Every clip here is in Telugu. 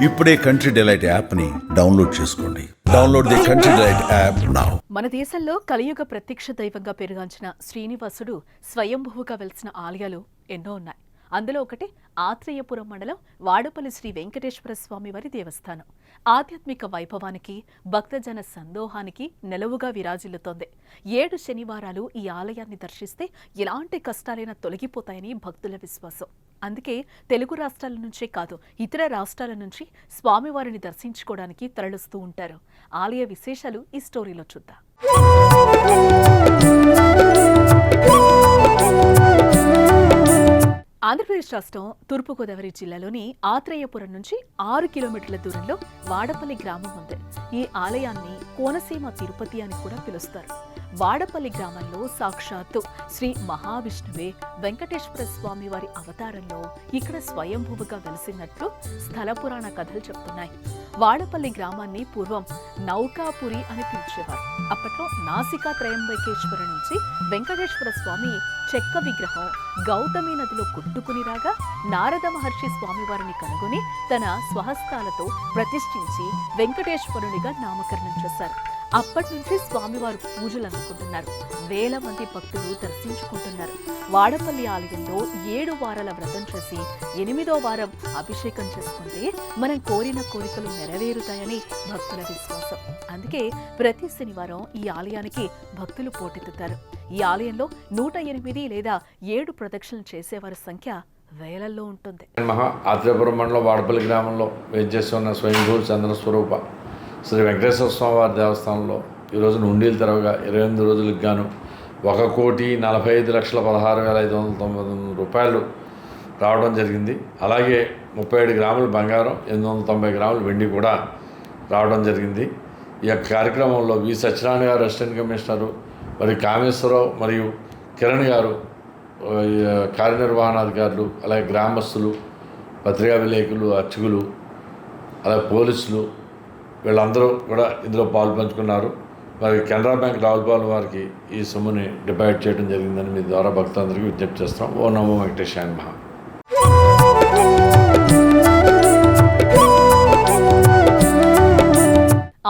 ఇప్పుడే కంట్రీ డిలైట్ యాప్ ని డౌన్లోడ్ చేసుకోండి. Download the country delight app now. మన దేశంలో కలియుగ ప్రత్యక్ష దైవంగా పెరుగాంచిన శ్రీనివాసుడు స్వయంభువుగా వెలిసిన ఆలయాలు ఎన్నో ఉన్నాయి. అందులో ఒకటి ఆత్రేయపురం మండలం వాడపల్లి శ్రీ వెంకటేశ్వర స్వామి వారి దేవస్థానం. ఆధ్యాత్మిక వైభవానికి, భక్తజన సందోహానికి నెలవుగా విరాజిల్లుతోంది. 7 శనివారాలు ఈ ఆలయాన్ని దర్శిస్తే ఎలాంటి కష్టాలైనా తొలగిపోతాయని భక్తుల విశ్వాసం. అందుకే తెలుగు రాష్ట్రాల నుంచే కాదు, ఇతర రాష్ట్రాల నుంచి స్వామివారిని దర్శించుకోవడానికి తరలిస్తూ ఉంటారు. ఆలయ విశేషాలు ఈ స్టోరీలో చూద్దాం. ఆంధ్రప్రదేశ్ రాష్ట్రం తూర్పుగోదావరి జిల్లాలోని ఆత్రేయపురం నుంచి 6 కిలోమీటర్ల దూరంలో వాడపల్లి గ్రామం ఉంది. ఈ ఆలయాన్ని కోనసీమ తిరుపతి అని కూడా పిలుస్తారు. వాడపల్లి గ్రామంలో సాక్షాత్తు శ్రీ మహావిష్ణువే వెంకటేశ్వర స్వామి వారి అవతారంలో ఇక్కడ స్వయంభువుగా వెలిసినట్లు స్థల పురాణ కథలు చెప్తున్నాయి. వాడపల్లి గ్రామాన్ని పూర్వం నౌకాపురి అని పిలిచేవారు. అప్పట్లో నాసికా త్రయంబకేశ్వర నుంచి వెంకటేశ్వర స్వామి చెక్క విగ్రహం గౌతమి నదిలో కొట్టుకుని రాగా నారద మహర్షి స్వామివారిని కనుగొని తన స్వహస్తాలతో ప్రతిష్ఠించి వెంకటేశ్వరునిగా నామకరణం చేశారు. అప్పటి నుంచి స్వామివారు పూజలు అందుకుంటున్నారు. వేల మంది భక్తులు దర్శించుకుంటున్నారు. వాడపల్లి ఆలయంలో 7 వారాల వ్రతం చేసి 8వ వారం అభిషేకం చేసుకుంటే మనం కోరిన కోరికలు నెరవేరుతాయని భక్తుల విశ్వాసం. అందుకే ప్రతి శనివారం ఈ ఆలయానికి భక్తులు పోటెత్తుతారు. ఈ ఆలయంలో 108 లేదా 7 ప్రదక్షిణలు చేసేవారి సంఖ్య వేలల్లో ఉంటుంది. మహా ఆత్రేయపురం మండలం వాడపల్లి గ్రామంలో వేంచేస్తున్న స్వయంభూ చంద్ర స్వరూప శ్రీ వెంకటేశ్వర స్వామి వారి దేవస్థానంలో ఈరోజు ఉండీలు తెరవగా 28 రోజులకు గాను 1,45,16,599 రూపాయలు రావడం జరిగింది. అలాగే 37 గ్రాముల బంగారం, 890 గ్రాముల వెండి కూడా రావడం జరిగింది. ఈ యొక్క కార్యక్రమంలో వి సత్యనారాయణ గారు అసిస్టెంట్ కమిషనరు, మరి కామేశ్వరరావు మరియు కిరణ్ గారు కార్యనిర్వహణాధికారులు, అలాగే గ్రామస్తులు, పత్రికా విలేకరులు, అర్చకులు, అలాగే పోలీసులు వీళ్ళందరూ కూడా ఇందులో పాల్పంచుకున్నారు. మరి కెనరా బ్యాంక్ రావులపాలెం వారికి ఈ సొమ్ముని డిపాజిట్ చేయడం జరిగిందని మీ ద్వారా భక్తులందరికీ విజ్ఞప్తి చేస్తాం. ఓ నమో వెంకటేశాయ నమః.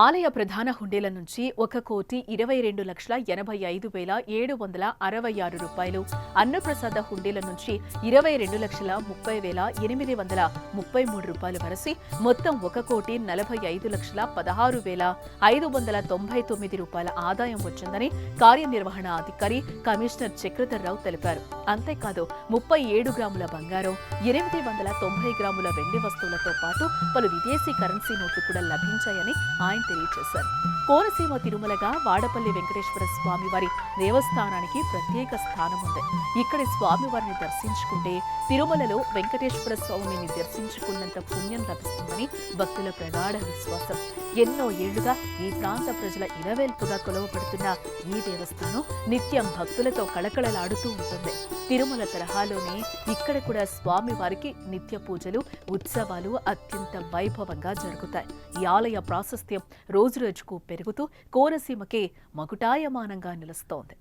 ఆలయ ప్రధాన హుండీల నుంచి 1,22,85,766 రూపాయలు, అన్నప్రసాద హుండీల నుంచి 22,30,833 రూపాయలు వరసి మొత్తం 1,45,16,599 రూపాయల ఆదాయం వచ్చిందని కార్యనిర్వహణ అధికారి కమిషనర్ చక్రధర్రావు తెలిపారు. అంతేకాదు 37 గ్రాముల బంగారం, 890 గ్రాముల వెండి వస్తువులతో పాటు పలు విదేశీ కరెన్సీ నోట్లు కూడా లభించాయని ఆయన తెలియజేశారు. కోనసీమ తిరుమలగా వాడపల్లి వెంకటేశ్వర స్వామి వారి దేవస్థానానికి ప్రత్యేక స్థానం ఉంది. ఇక్కడి స్వామివారిని దర్శించుకుంటే తిరుమలలో వెంకటేశ్వర స్వామిని దర్శించుకున్నంత పుణ్యం లభిస్తుందని భక్తుల ప్రగాఢ విశ్వాసం. ఎన్నో ఏళ్లుగా ఈ ప్రాంత ప్రజల ఇలవేల్పుగా కొలవబడుతున్న ఈ దేవస్థానం నిత్యం భక్తులతో కళకళలాడుతూ ఉంటుంది. తిరుమల తరహాలోనే ఇక్కడ కూడా స్వామి వారికి నిత్య పూజలు, ఉత్సవాలు అత్యంత వైభవంగా జరుగుతాయి. ఈ ఆలయ ప్రాశస్త్యం రోజు రోజుకు పెరుగుతూ కోనసీమకే మకుటాయమానంగా నిలుస్తోంది.